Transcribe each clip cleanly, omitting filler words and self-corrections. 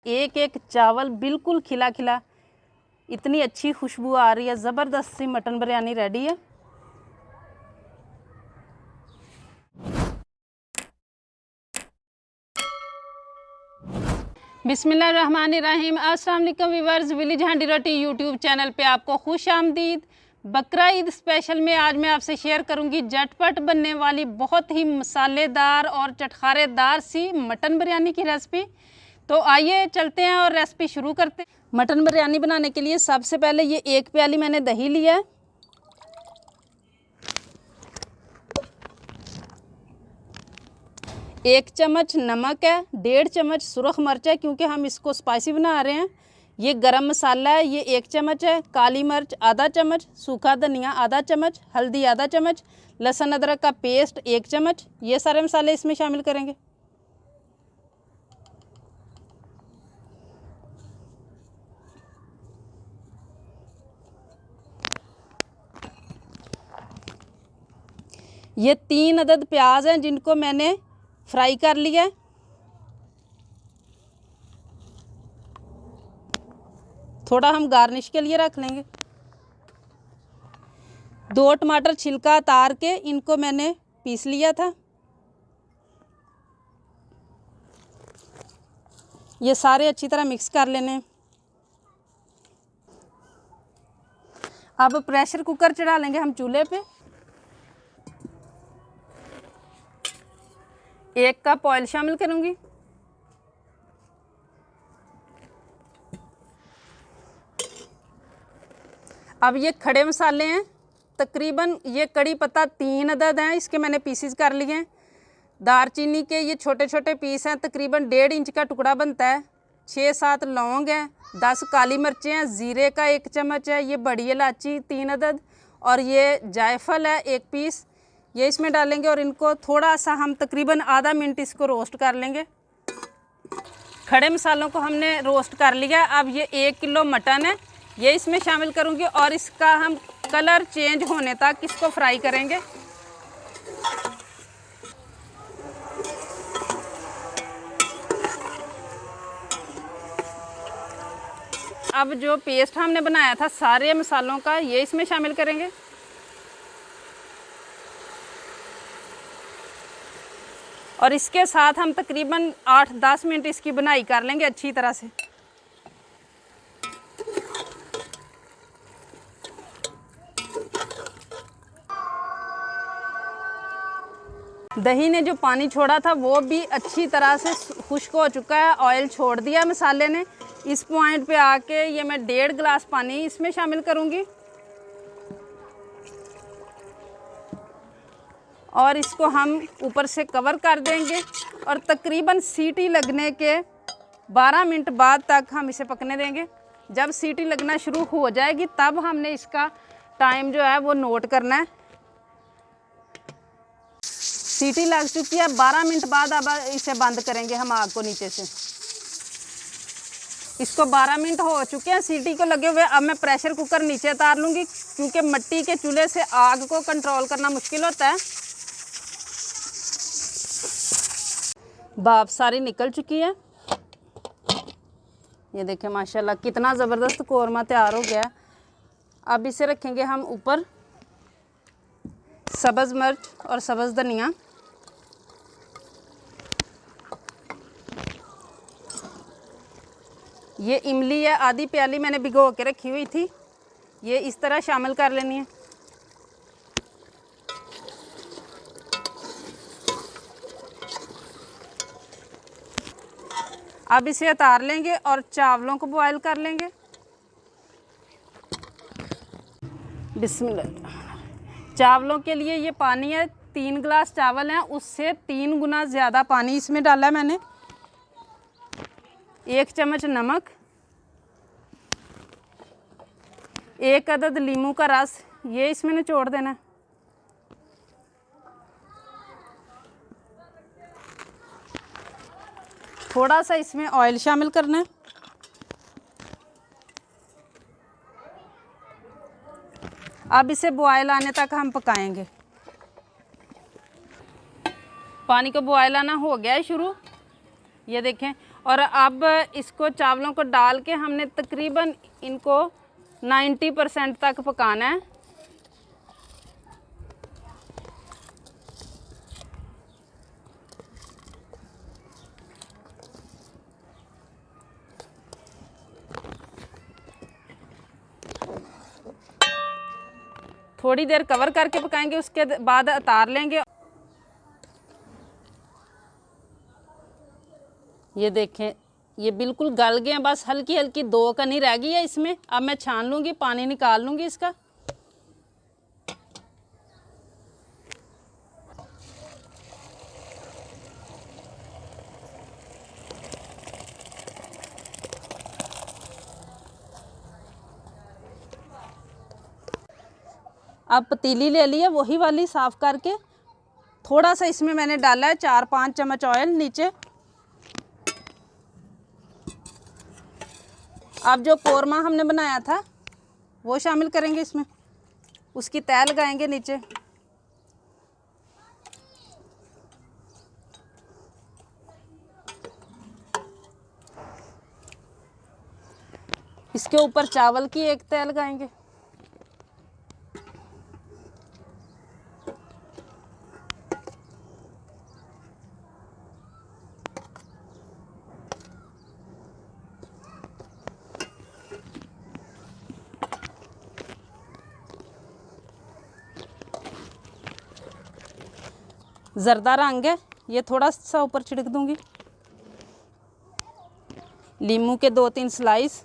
एक एक चावल बिल्कुल खिला खिला, इतनी अच्छी खुशबू आ रही है। ज़बरदस्त सी मटन बिरयानी रेडी है। बिस्मिल्लाहिर्रहमानिर्रहीम। अस्सलाम वालेकुम व्यूअर्स, विलेज हांडी रोटी यूट्यूब चैनल पे आपको खुश आमदीद। बकरा ईद स्पेशल में आज मैं आपसे शेयर करूंगी झटपट बनने वाली बहुत ही मसालेदार और चटखारेदार सी मटन बिरयानी की रेसिपी। तो आइए चलते हैं और रेसिपी शुरू करते हैं। मटन बिरयानी बनाने के लिए सबसे पहले ये 1 प्याली मैंने दही लिया है, 1 चम्मच नमक है, 1.5 चम्मच सुरख मिर्च है क्योंकि हम इसको स्पाइसी बना रहे हैं। ये गरम मसाला है, ये 1 चम्मच है, काली मिर्च आधा चम्मच, सूखा धनिया आधा चम्मच, हल्दी आधा चम्मच, लहसुन अदरक का पेस्ट 1 चम्मच। ये सारे मसाले इसमें शामिल करेंगे। ये 3 अदद प्याज हैं जिनको मैंने फ्राई कर लिया है। थोड़ा हम गार्निश के लिए रख लेंगे। 2 टमाटर छिलका उतार के इनको मैंने पीस लिया था। ये सारे अच्छी तरह मिक्स कर लेने हैं। अब प्रेशर कुकर चढ़ा लेंगे हम चूल्हे पे। 1 कप ऑयल शामिल करूंगी। अब ये खड़े मसाले हैं, तकरीबन ये कड़ी पत्ता 3 अदद हैं, इसके मैंने पीसीज कर लिए हैं। दारचीनी के ये छोटे छोटे पीस हैं, तकरीबन 1.5 इंच का टुकड़ा बनता है। 6-7 लौंग हैं, 10 काली मिर्चें हैं, ज़ीरे का 1 चम्मच है, ये बड़ी इलायची 3 अदद, और ये जायफल है 1 पीस। ये इसमें डालेंगे और इनको थोड़ा सा हम तकरीबन आधा मिनट इसको रोस्ट कर लेंगे। खड़े मसालों को हमने रोस्ट कर लिया। अब ये 1 किलो मटन है, ये इसमें शामिल करूंगी और इसका हम कलर चेंज होने तक इसको फ्राई करेंगे। अब जो पेस्ट हमने बनाया था सारे मसालों का, ये इसमें शामिल करेंगे। और इसके साथ हम तकरीबन 8-10 मिनट इसकी बुनाई कर लेंगे अच्छी तरह से। दही ने जो पानी छोड़ा था वो भी अच्छी तरह से खुश्क हो चुका है, ऑयल छोड़ दिया मसाले ने। इस पॉइंट पे आके ये मैं 1.5 गिलास पानी इसमें शामिल करूंगी और इसको हम ऊपर से कवर कर देंगे और तकरीबन सीटी लगने के 12 मिनट बाद तक हम इसे पकने देंगे। जब सीटी लगना शुरू हो जाएगी तब हमने इसका टाइम जो है वो नोट करना है। सीटी लग चुकी है, 12 मिनट बाद अब इसे बंद करेंगे हम आग को नीचे से। इसको 12 मिनट हो चुके हैं सीटी को लगे हुए। अब मैं प्रेशर कुकर नीचे उतार लूँगी क्योंकि मिट्टी के चूल्हे से आग को कंट्रोल करना मुश्किल होता है। भाप सारी निकल चुकी है। ये देखें माशाल्लाह कितना ज़बरदस्त कोरमा तैयार हो गया है। अब इसे रखेंगे हम ऊपर सब्ज़ मिर्च और सब्ज़ धनिया। ये इमली है, आधी प्याली मैंने भिगो के रखी हुई थी, ये इस तरह शामिल कर लेनी है। अब इसे उतार लेंगे और चावलों को बॉयल कर लेंगे। बिस्मिल्लाह। चावलों के लिए ये पानी है, 3 गिलास चावल हैं, उससे 3 गुना ज़्यादा पानी इसमें डाला है मैंने। 1 चम्मच नमक, 1 अदद नींबू का रस, ये इसमें निचोड़ देना है। थोड़ा सा इसमें ऑयल शामिल करना है। अब इसे बॉयल आने तक हम पकाएंगे। पानी को बॉयल आना हो गया है शुरू। ये देखें। और अब इसको चावलों को डाल के हमने तकरीबन इनको 90% तक पकाना है। थोड़ी देर कवर करके पकाएंगे, उसके बाद उतार लेंगे। ये देखें, ये बिल्कुल गल गए हैं, बस हल्की हल्की दो कनी रह गई है इसमें। अब मैं छान लूँगी, पानी निकाल लूँगी इसका। अब पतीली ले ली है, वही वाली साफ़ करके थोड़ा सा इसमें मैंने डाला है 4-5 चम्मच ऑयल नीचे। अब जो कोरमा हमने बनाया था वो शामिल करेंगे इसमें, उसकी तह लगाएंगे नीचे। इसके ऊपर चावल की एक तह लगाएंगे। ज़र्दा रंग है, ये थोड़ा सा ऊपर छिड़क दूंगी। लीमू के 2-3 स्लाइस।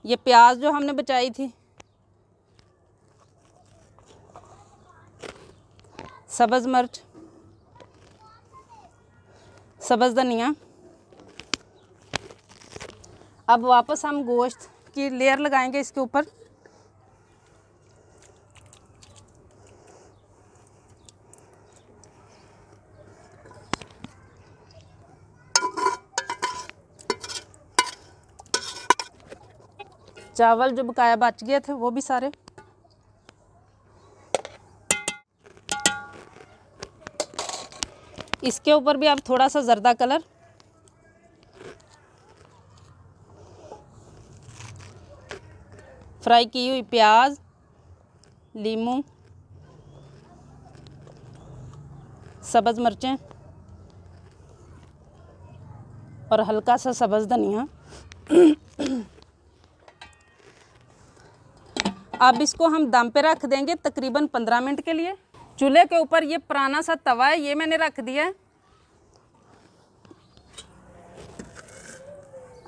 ये प्याज जो हमने बचाई थी, सब्ज़ मिर्च, सब्ज़ धनिया। अब वापस हम गोश्त की लेयर लगाएंगे इसके ऊपर। चावल जो बकाया बच गए थे वो भी सारे। इसके ऊपर भी अब थोड़ा सा जर्दा कलर। फ्राई की हुई प्याज, लीमू, सब्ज़ मिर्चें और हल्का सा सब्ज़ धनिया। अब इसको हम दम पे रख देंगे तकरीबन 15 मिनट के लिए। चूल्हे के ऊपर ये पुराना सा तवा है, ये मैंने रख दिया है।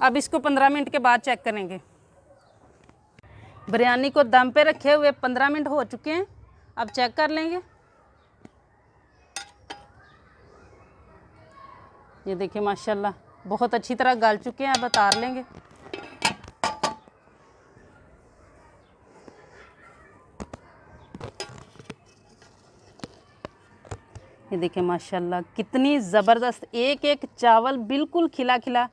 अब इसको 15 मिनट के बाद चेक करेंगे। बिरयानी को दम पे रखे हुए 15 मिनट हो चुके हैं, अब चेक कर लेंगे। ये देखिए माशाल्लाह बहुत अच्छी तरह गल चुके हैं। अब उतार लेंगे। ये देखिए माशाल्लाह कितनी ज़बरदस्त, एक एक चावल बिल्कुल खिला खिला,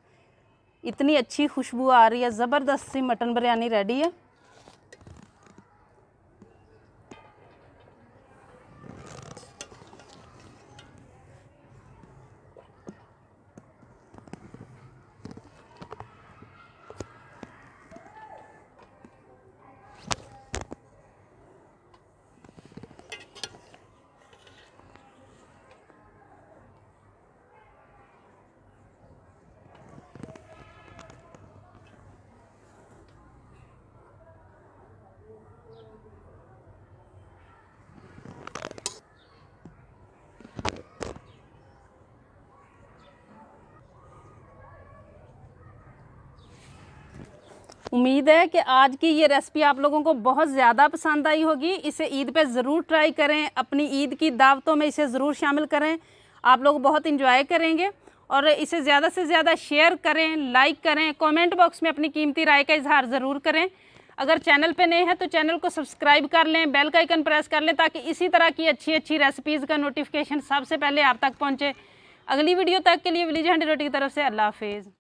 इतनी अच्छी खुशबू आ रही है। ज़बरदस्त सी मटन बिरयानी रेडी है। उम्मीद है कि आज की ये रेसिपी आप लोगों को बहुत ज़्यादा पसंद आई होगी। इसे ईद पे ज़रूर ट्राई करें, अपनी ईद की दावतों में इसे ज़रूर शामिल करें। आप लोग बहुत इंजॉय करेंगे। और इसे ज़्यादा से ज़्यादा शेयर करें, लाइक करें, कमेंट बॉक्स में अपनी कीमती राय का इजहार ज़रूर करें। अगर चैनल पे नए हैं तो चैनल को सब्सक्राइब कर लें, बेल का आइकन प्रेस कर लें, ताकि इसी तरह की अच्छी अच्छी रेसिपीज़ का नोटिफिकेशन सबसे पहले आप तक पहुँचे। अगली वीडियो तक के लिए विलेज हैंडी रोटी की तरफ से अल्लाह हाफिज़।